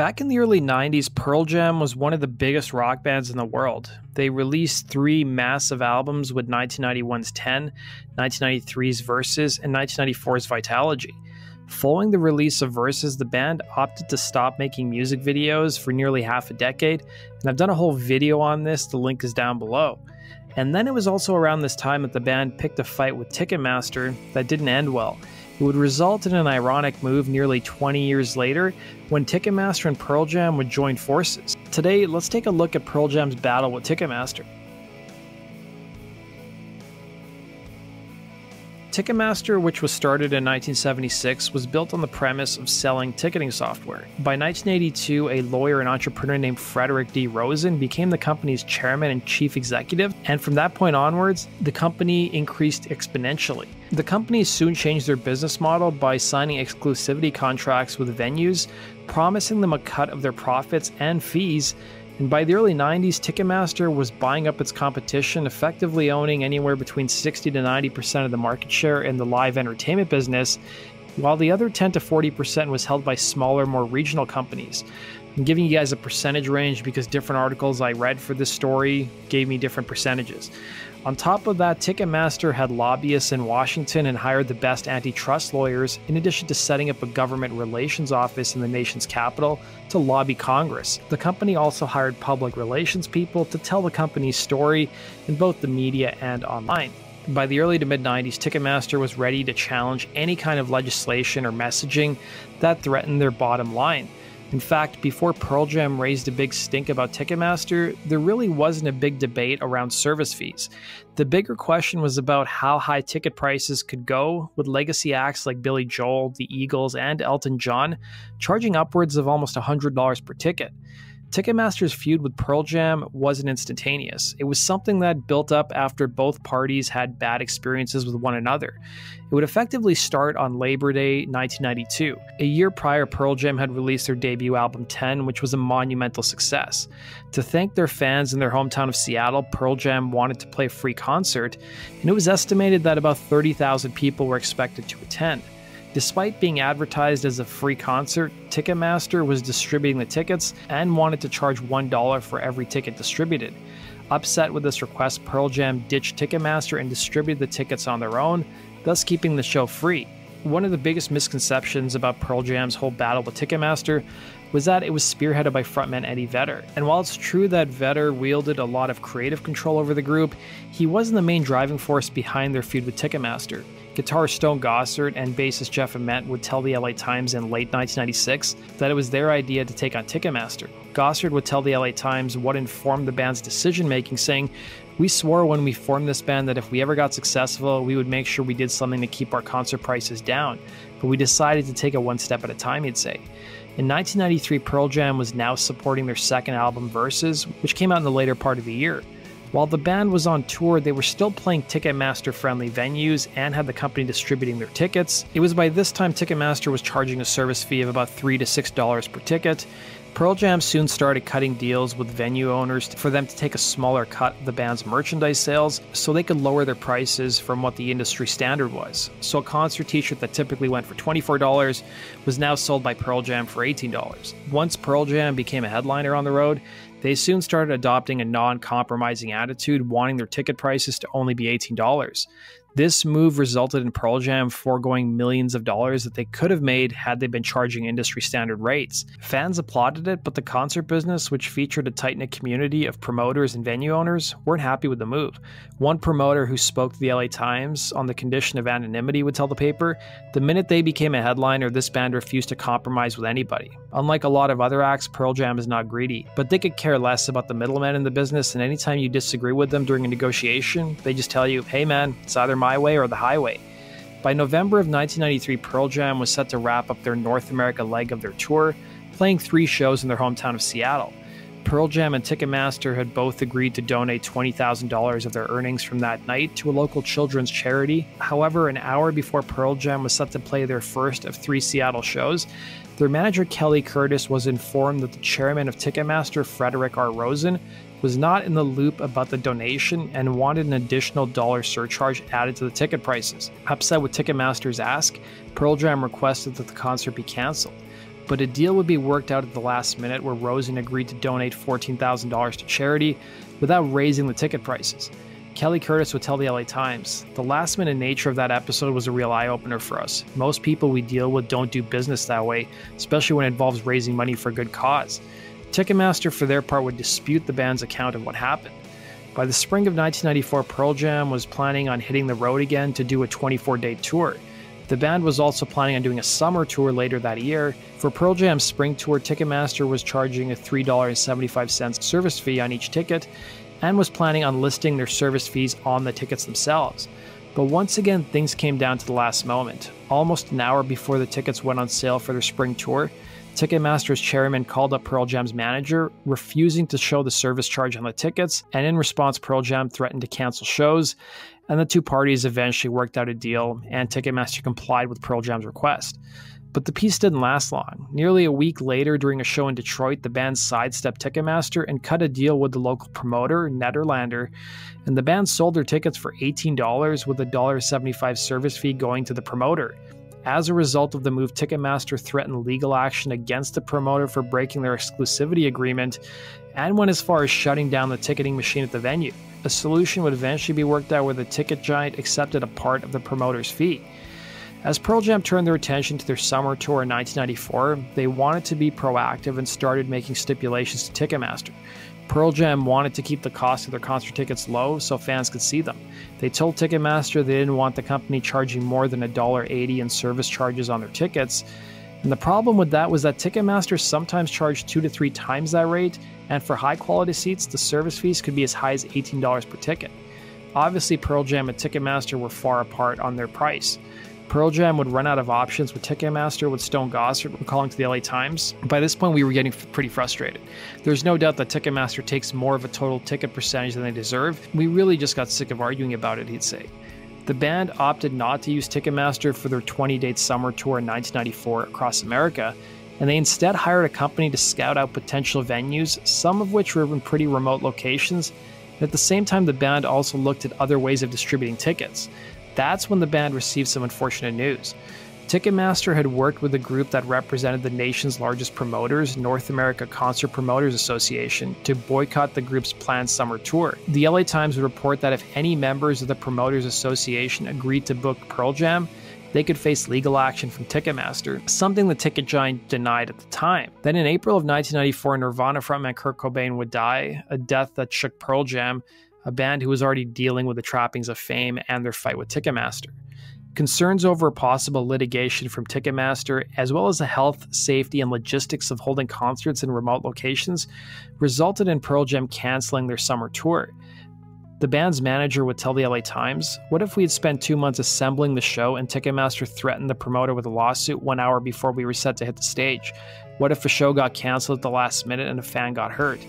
Back in the early 90s, Pearl Jam was one of the biggest rock bands in the world. They released 3 massive albums with 1991's 10, 1993's Versus, and 1994's Vitalogy. Following the release of Versus, the band opted to stop making music videos for nearly half a decade, and I've done a whole video on this, the link is down below. And then it was also around this time that the band picked a fight with Ticketmaster that didn't end well. It would result in an ironic move nearly 20 years later when Ticketmaster and Pearl Jam would join forces. Today, let's take a look at Pearl Jam's battle with Ticketmaster. Ticketmaster, which was started in 1976, was built on the premise of selling ticketing software. By 1982, a lawyer and entrepreneur named Frederick D. Rosen became the company's chairman and chief executive, and from that point onwards, the company increased exponentially. The company soon changed their business model by signing exclusivity contracts with venues, promising them a cut of their profits and fees. And by the early 90s, Ticketmaster was buying up its competition, effectively owning anywhere between 60 to 90% of the market share in the live entertainment business, while the other 10 to 40% was held by smaller, more regional companies. I'm giving you guys a percentage range because different articles I read for this story gave me different percentages. On top of that, Ticketmaster had lobbyists in Washington and hired the best antitrust lawyers, in addition to setting up a government relations office in the nation's capital to lobby Congress. The company also hired public relations people to tell the company's story in both the media and online. By the early to mid-90s, Ticketmaster was ready to challenge any kind of legislation or messaging that threatened their bottom line. In fact, before Pearl Jam raised a big stink about Ticketmaster, there really wasn't a big debate around service fees. The bigger question was about how high ticket prices could go, with legacy acts like Billy Joel, the Eagles, and Elton John charging upwards of almost $100 per ticket. Ticketmaster's feud with Pearl Jam wasn't instantaneous. It was something that built up after both parties had bad experiences with one another. It would effectively start on Labor Day 1992. A year prior, Pearl Jam had released their debut album 10, which was a monumental success. To thank their fans in their hometown of Seattle, Pearl Jam wanted to play a free concert, and it was estimated that about 30,000 people were expected to attend. Despite being advertised as a free concert, Ticketmaster was distributing the tickets and wanted to charge $1 for every ticket distributed. Upset with this request, Pearl Jam ditched Ticketmaster and distributed the tickets on their own, thus keeping the show free. One of the biggest misconceptions about Pearl Jam's whole battle with Ticketmaster was that it was spearheaded by frontman Eddie Vedder. And while it's true that Vedder wielded a lot of creative control over the group, he wasn't the main driving force behind their feud with Ticketmaster. Guitarist Stone Gossard and bassist Jeff Ament would tell the LA Times in late 1996 that it was their idea to take on Ticketmaster. Gossard would tell the LA Times what informed the band's decision-making, saying, "We swore when we formed this band that if we ever got successful, we would make sure we did something to keep our concert prices down, but we decided to take it one step at a time," he'd say. In 1993, Pearl Jam was now supporting their second album, Versus, which came out in the later part of the year. While the band was on tour, they were still playing Ticketmaster-friendly venues and had the company distributing their tickets. It was by this time Ticketmaster was charging a service fee of about $3 to $6 per ticket. Pearl Jam soon started cutting deals with venue owners for them to take a smaller cut of the band's merchandise sales so they could lower their prices from what the industry standard was. So a concert t-shirt that typically went for $24 was now sold by Pearl Jam for $18. Once Pearl Jam became a headliner on the road, they soon started adopting a non-compromising attitude, wanting their ticket prices to only be $18. This move resulted in Pearl Jam foregoing millions of dollars that they could have made had they been charging industry standard rates. Fans applauded it, but the concert business, which featured a tight-knit community of promoters and venue owners, weren't happy with the move. One promoter who spoke to the LA Times on the condition of anonymity would tell the paper, "The minute they became a headliner, this band refused to compromise with anybody. Unlike a lot of other acts, Pearl Jam is not greedy, but they could care less about the middlemen in the business, and anytime you disagree with them during a negotiation, they just tell you, hey man, it's either my way or the highway." By November of 1993, Pearl Jam was set to wrap up their North America leg of their tour, playing 3 shows in their hometown of Seattle. Pearl Jam and Ticketmaster had both agreed to donate $20,000 of their earnings from that night to a local children's charity. However, an hour before Pearl Jam was set to play their first of 3 Seattle shows, their manager Kelly Curtis was informed that the chairman of Ticketmaster, Frederick R. Rosen, was not in the loop about the donation and wanted an additional dollar surcharge added to the ticket prices. Upset with Ticketmaster's ask, Pearl Jam requested that the concert be cancelled. but a deal would be worked out at the last minute where Rosen agreed to donate $14,000 to charity without raising the ticket prices. Kelly Curtis would tell the LA Times, "The last-minute nature of that episode was a real eye-opener for us. Most people we deal with don't do business that way, especially when it involves raising money for a good cause." Ticketmaster, for their part, would dispute the band's account of what happened. By the spring of 1994, Pearl Jam was planning on hitting the road again to do a 24-day tour. The band was also planning on doing a summer tour later that year. For Pearl Jam's spring tour, Ticketmaster was charging a $3.75 service fee on each ticket and was planning on listing their service fees on the tickets themselves. But once again, things came down to the last moment. Almost an hour before the tickets went on sale for their spring tour, Ticketmaster's chairman called up Pearl Jam's manager, refusing to show the service charge on the tickets, and in response, Pearl Jam threatened to cancel shows, and the two parties eventually worked out a deal, and Ticketmaster complied with Pearl Jam's request. But the peace didn't last long. Nearly a week later, during a show in Detroit, the band sidestepped Ticketmaster and cut a deal with the local promoter, Nederlander, and the band sold their tickets for $18 with a $1.75 service fee going to the promoter. As a result of the move, Ticketmaster threatened legal action against the promoter for breaking their exclusivity agreement and went as far as shutting down the ticketing machine at the venue. A solution would eventually be worked out where the ticket giant accepted a part of the promoter's fee. As Pearl Jam turned their attention to their summer tour in 1994, they wanted to be proactive and started making stipulations to Ticketmaster. Pearl Jam wanted to keep the cost of their concert tickets low so fans could see them. They told Ticketmaster they didn't want the company charging more than $1.80 in service charges on their tickets. And the problem with that was that Ticketmaster sometimes charged 2 to 3 times that rate, and for high-quality seats, the service fees could be as high as $18 per ticket. Obviously, Pearl Jam and Ticketmaster were far apart on their price. Pearl Jam would run out of options with Ticketmaster, with Stone Gossard recalling to the LA Times. By this point, we were getting pretty frustrated. There's no doubt that Ticketmaster takes more of a total ticket percentage than they deserve. We really just got sick of arguing about it, he'd say. The band opted not to use Ticketmaster for their 20-date summer tour in 1994 across America, and they instead hired a company to scout out potential venues, some of which were in pretty remote locations. And at the same time, the band also looked at other ways of distributing tickets. That's when the band received some unfortunate news. Ticketmaster had worked with a group that represented the nation's largest promoters, North America Concert Promoters Association, to boycott the group's planned summer tour. The LA Times would report that if any members of the Promoters Association agreed to book Pearl Jam, they could face legal action from Ticketmaster, something the ticket giant denied at the time. Then in April of 1994, Nirvana frontman Kurt Cobain would die, a death that shook Pearl Jam, a band who was already dealing with the trappings of fame and their fight with Ticketmaster. Concerns over possible litigation from Ticketmaster, as well as the health, safety, and logistics of holding concerts in remote locations, resulted in Pearl Jam canceling their summer tour. The band's manager would tell the LA Times, "What if we had spent 2 months assembling the show and Ticketmaster threatened the promoter with a lawsuit 1 hour before we were set to hit the stage? What if a show got canceled at the last minute and a fan got hurt?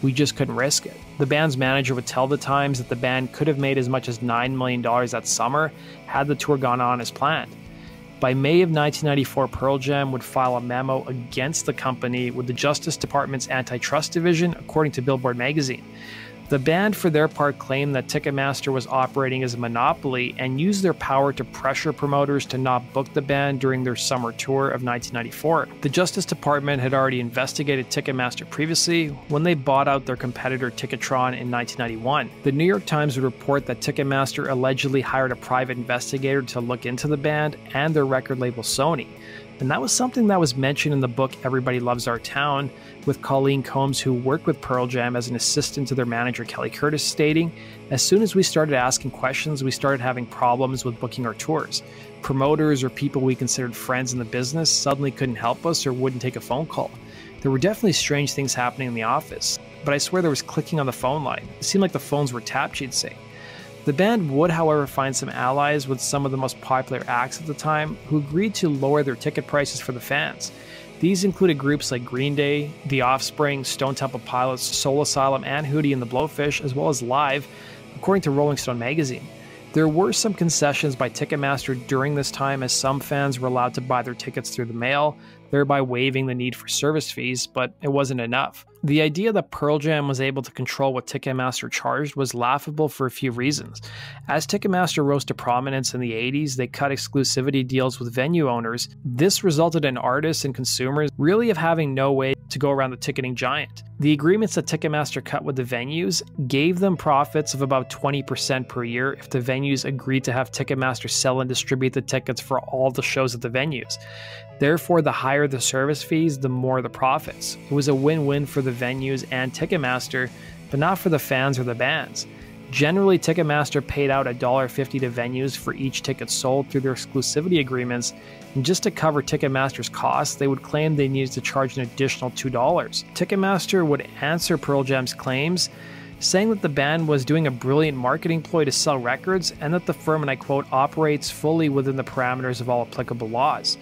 We just couldn't risk it." The band's manager would tell the Times that the band could have made as much as $9 million that summer had the tour gone on as planned. By May of 1994, Pearl Jam would file a memo against the company with the Justice Department's Antitrust Division, according to Billboard magazine. The band, for their part, claimed that Ticketmaster was operating as a monopoly and used their power to pressure promoters to not book the band during their summer tour of 1994. The Justice Department had already investigated Ticketmaster previously when they bought out their competitor Ticketron in 1991. The New York Times would report that Ticketmaster allegedly hired a private investigator to look into the band and their record label Sony. And that was something that was mentioned in the book Everybody Loves Our Town, with Colleen Combs, who worked with Pearl Jam as an assistant to their manager Kelly Curtis, stating, "As soon as we started asking questions, we started having problems with booking our tours. Promoters or people we considered friends in the business suddenly couldn't help us or wouldn't take a phone call. There were definitely strange things happening in the office, but I swear there was clicking on the phone line. It seemed like the phones were tapped," she'd say. The band would, however, find some allies with some of the most popular acts at the time who agreed to lower their ticket prices for the fans. These included groups like Green Day, The Offspring, Stone Temple Pilots, Soul Asylum, and Hootie and the Blowfish, as well as Live, according to Rolling Stone magazine. There were some concessions by Ticketmaster during this time, as some fans were allowed to buy their tickets through the mail, thereby waiving the need for service fees, but it wasn't enough. The idea that Pearl Jam was able to control what Ticketmaster charged was laughable for a few reasons. As Ticketmaster rose to prominence in the 80s, they cut exclusivity deals with venue owners. This resulted in artists and consumers really having no way to go around the ticketing giant. The agreements that Ticketmaster cut with the venues gave them profits of about 20% per year if the venues agreed to have Ticketmaster sell and distribute the tickets for all the shows at the venues. Therefore, the higher the service fees, the more the profits. It was a win-win for the venues and Ticketmaster, but not for the fans or the bands. Generally, Ticketmaster paid out $1.50 to venues for each ticket sold through their exclusivity agreements, and just to cover Ticketmaster's costs, they would claim they needed to charge an additional $2. Ticketmaster would answer Pearl Jam's claims, saying that the band was doing a brilliant marketing ploy to sell records, and that the firm, and I quote, operates fully within the parameters of all applicable laws.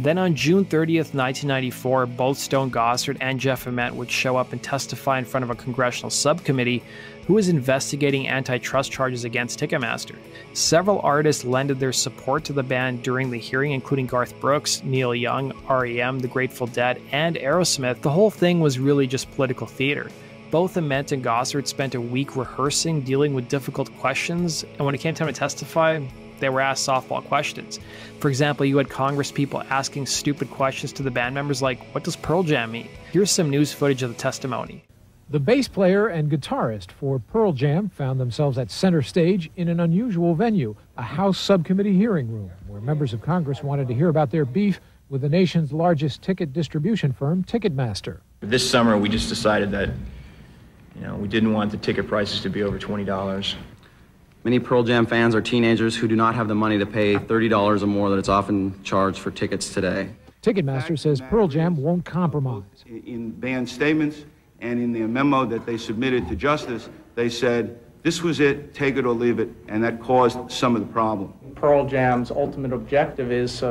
Then on June 30th, 1994, both Stone Gossard and Jeff Ament would show up and testify in front of a congressional subcommittee who was investigating antitrust charges against Ticketmaster. Several artists lended their support to the band during the hearing, including Garth Brooks, Neil Young, R.E.M., The Grateful Dead, and Aerosmith. The whole thing was really just political theater. Both Ament and Gossard spent a week rehearsing, dealing with difficult questions, and when it came time to testify, they were asked softball questions. For example, you had Congress people asking stupid questions to the band members like, what does Pearl Jam mean? Here's some news footage of the testimony. The bass player and guitarist for Pearl Jam found themselves at center stage in an unusual venue, a House subcommittee hearing room, where members of Congress wanted to hear about their beef with the nation's largest ticket distribution firm, Ticketmaster. This summer, we just decided that, we didn't want the ticket prices to be over $20. Many Pearl Jam fans are teenagers who do not have the money to pay $30 or more that it's often charged for tickets today. Ticketmaster says Pearl Jam won't compromise. In band statements and in their memo that they submitted to Justice, they said, this was it, take it or leave it, and that caused some of the problem. Pearl Jam's ultimate objective is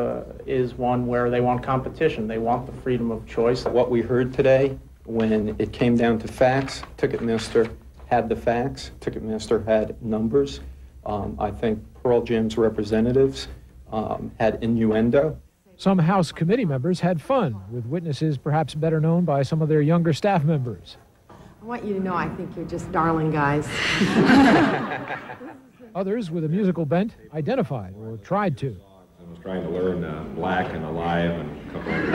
one where they want competition. They want the freedom of choice. What we heard today, when it came down to facts, Ticketmaster had the facts, Ticketmaster had numbers. I think Pearl Jam's representatives had innuendo. Some House committee members had fun, with witnesses perhaps better known by some of their younger staff members. I want you to know I think you're just darling guys. Others with a musical bent identified or tried to. I was trying to learn Black and Alive and a couple of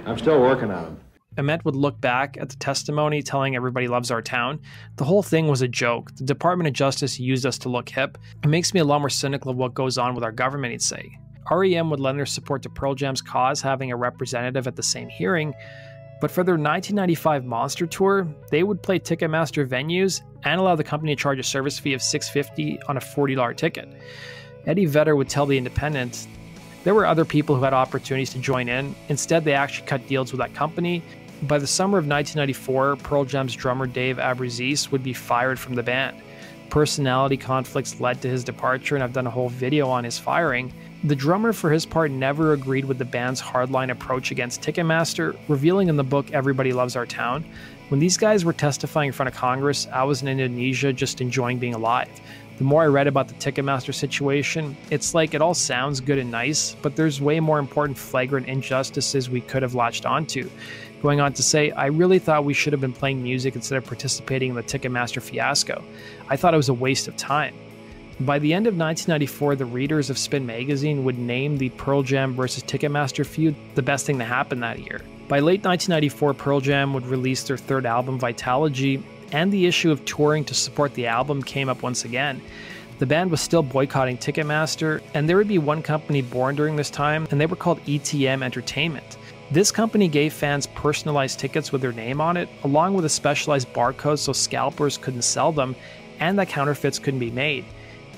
I'm still working on them. Ament would look back at the testimony telling everybody loves our town. The whole thing was a joke. The Department of Justice used us to look hip. It makes me a lot more cynical of what goes on with our government, he'd say. R.E.M. would lend their support to Pearl Jam's cause, having a representative at the same hearing. But for their 1995 Monster Tour, they would play Ticketmaster venues and allow the company to charge a service fee of $6.50 on a $40 ticket. Eddie Vedder would tell The Independent, there were other people who had opportunities to join in. Instead, they actually cut deals with that company. By the summer of 1994, Pearl Jam's drummer Dave Abbruzzese would be fired from the band. Personality conflicts led to his departure, and I've done a whole video on his firing. The drummer, for his part, never agreed with the band's hardline approach against Ticketmaster, revealing in the book Everybody Loves Our Town, when these guys were testifying in front of Congress, I was in Indonesia just enjoying being alive. The more I read about the Ticketmaster situation, it's like it all sounds good and nice, but there's way more important flagrant injustices we could have latched onto. Going on to say, I really thought we should have been playing music instead of participating in the Ticketmaster fiasco. I thought it was a waste of time. By the end of 1994, the readers of Spin magazine would name the Pearl Jam versus Ticketmaster feud the best thing to happen that year. By late 1994, Pearl Jam would release their third album, Vitalogy, and the issue of touring to support the album came up once again. The band was still boycotting Ticketmaster, and there would be one company born during this time, and they were called ETM Entertainment. This company gave fans personalized tickets with their name on it, along with a specialized barcode so scalpers couldn't sell them, and that counterfeits couldn't be made.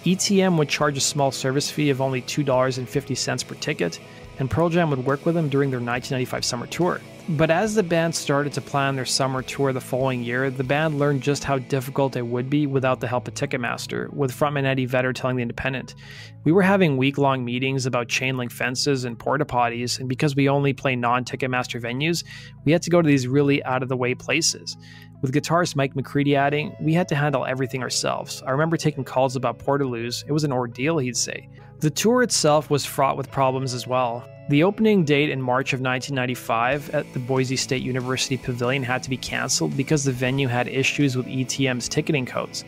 ETM would charge a small service fee of only $2.50 per ticket, and Pearl Jam would work with them during their 1995 summer tour. But as the band started to plan their summer tour the following year, the band learned just how difficult it would be without the help of Ticketmaster, with frontman Eddie Vedder telling The Independent, we were having week-long meetings about chain-link fences and porta-potties, and because we only play non-Ticketmaster venues, we had to go to these really out-of-the-way places. With guitarist Mike McCready adding, we had to handle everything ourselves. I remember taking calls about portaloos. It was an ordeal, he'd say. The tour itself was fraught with problems as well. The opening date in March of 1995 at the Boise State University Pavilion had to be canceled because the venue had issues with ETM's ticketing codes.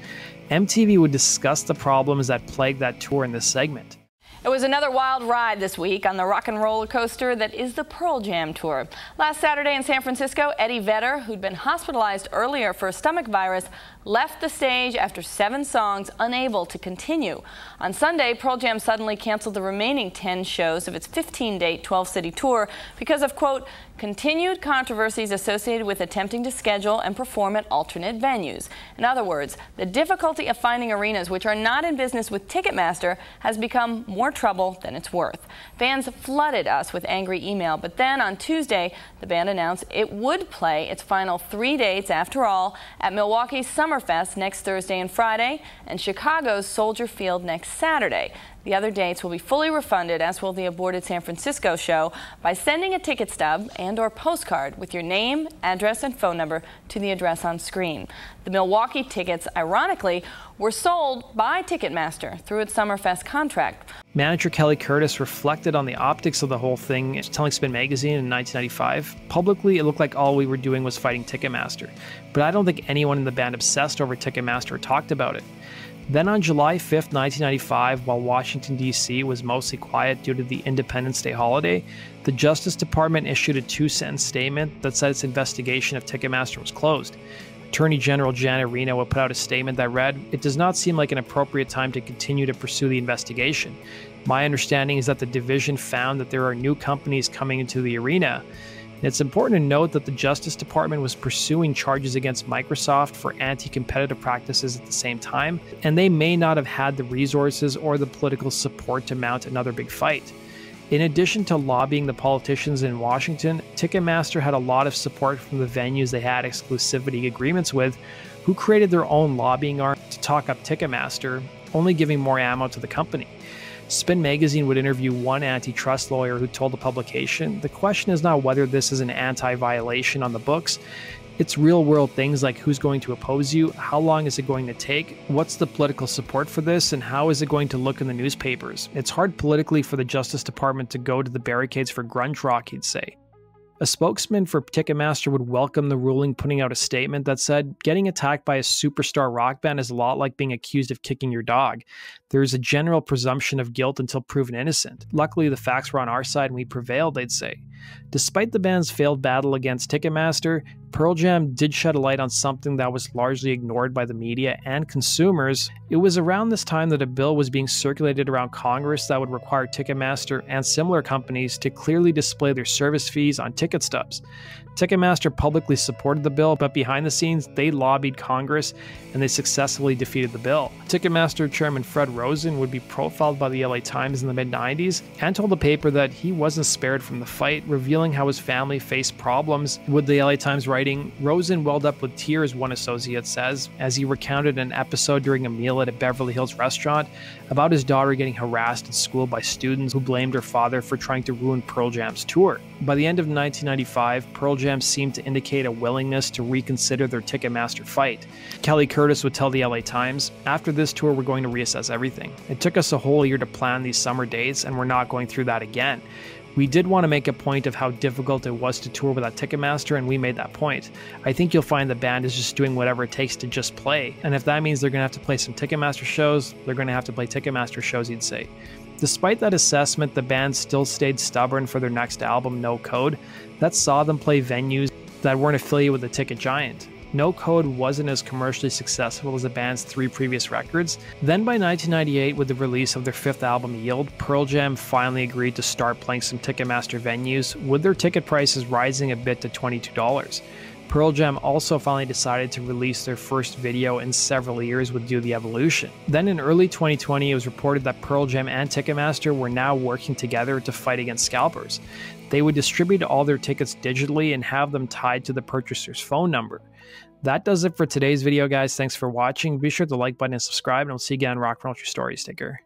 MTV would discuss the problems that plagued that tour in this segment. It was another wild ride this week on the rock and roller coaster that is the Pearl Jam tour. Last Saturday in San Francisco, Eddie Vedder, who'd been hospitalized earlier for a stomach virus, left the stage after 7 songs, unable to continue. On Sunday, Pearl Jam suddenly canceled the remaining 10 shows of its 15-date 12-city tour because of, quote, continued controversies associated with attempting to schedule and perform at alternate venues. In other words, the difficulty of finding arenas which are not in business with Ticketmaster has become more trouble than it's worth. Fans flooded us with angry email, but then on Tuesday, the band announced it would play its final 3 dates after all at Milwaukee's Summerfest next Thursday and Friday and Chicago's Soldier Field next Saturday. The other dates will be fully refunded, as will the aborted San Francisco show, by sending a ticket stub and/or postcard with your name, address, and phone number to the address on screen. The Milwaukee tickets, ironically, were sold by Ticketmaster through its Summerfest contract. Manager Kelly Curtis reflected on the optics of the whole thing, telling Spin Magazine in 1995, publicly it looked like all we were doing was fighting Ticketmaster, but I don't think anyone in the band obsessed over Ticketmaster or talked about it. Then on July 5th, 1995, while Washington, D.C. was mostly quiet due to the Independence Day holiday, the Justice Department issued a 2-sentence statement that said its investigation of Ticketmaster was closed. Attorney General Janet Reno would put out a statement that read, "It does not seem like an appropriate time to continue to pursue the investigation. My understanding is that the division found that there are new companies coming into the arena." It's important to note that the Justice Department was pursuing charges against Microsoft for anti-competitive practices at the same time, and they may not have had the resources or the political support to mount another big fight. In addition to lobbying the politicians in Washington, Ticketmaster had a lot of support from the venues they had exclusivity agreements with, who created their own lobbying arm to talk up Ticketmaster, only giving more ammo to the company. Spin Magazine would interview one antitrust lawyer who told the publication, "The question is not whether this is an anti-violation on the books. It's real-world things like who's going to oppose you, how long is it going to take, what's the political support for this, and how is it going to look in the newspapers. It's hard politically for the Justice Department to go to the barricades for grunge rock," he'd say. A spokesman for Ticketmaster would welcome the ruling, putting out a statement that said, "Getting attacked by a superstar rock band is a lot like being accused of kicking your dog. There is a general presumption of guilt until proven innocent. Luckily, the facts were on our side and we prevailed," they'd say. Despite the band's failed battle against Ticketmaster, Pearl Jam did shed a light on something that was largely ignored by the media and consumers. It was around this time that a bill was being circulated around Congress that would require Ticketmaster and similar companies to clearly display their service fees on ticket stubs. Ticketmaster publicly supported the bill, but behind the scenes, they lobbied Congress and they successfully defeated the bill. Ticketmaster chairman Fred Rosen would be profiled by the LA Times in the mid-90s and told the paper that he wasn't spared from the fight, revealing how his family faced problems. With the LA Times writing, Rosen welled up with tears, one associate says, as he recounted an episode during a meal at a Beverly Hills restaurant about his daughter getting harassed at school by students who blamed her father for trying to ruin Pearl Jam's tour. By the end of 1995, Pearl Jam seemed to indicate a willingness to reconsider their Ticketmaster fight. Kelly Curtis would tell the LA Times, "After this tour, we're going to reassess everything. It took us a whole year to plan these summer dates, and we're not going through that again. We did want to make a point of how difficult it was to tour without Ticketmaster, and we made that point. I think you'll find the band is just doing whatever it takes to just play, and if that means they're going to have to play some Ticketmaster shows, they're going to have to play Ticketmaster shows," he'd say. Despite that assessment, the band still stayed stubborn for their next album, No Code, that saw them play venues that weren't affiliated with the ticket giant. No Code wasn't as commercially successful as the band's 3 previous records. Then by 1998, with the release of their 5th album, Yield, Pearl Jam finally agreed to start playing some Ticketmaster venues, with their ticket prices rising a bit to $22. Pearl Jam also finally decided to release their first video in several years with Do the Evolution. Then in early 2020, it was reported that Pearl Jam and Ticketmaster were now working together to fight against scalpers. They would distribute all their tickets digitally and have them tied to the purchaser's phone number. That does it for today's video, guys. Thanks for watching. Be sure to like button and subscribe, and we'll see you again on Rock and Roll Your Stories. Take care.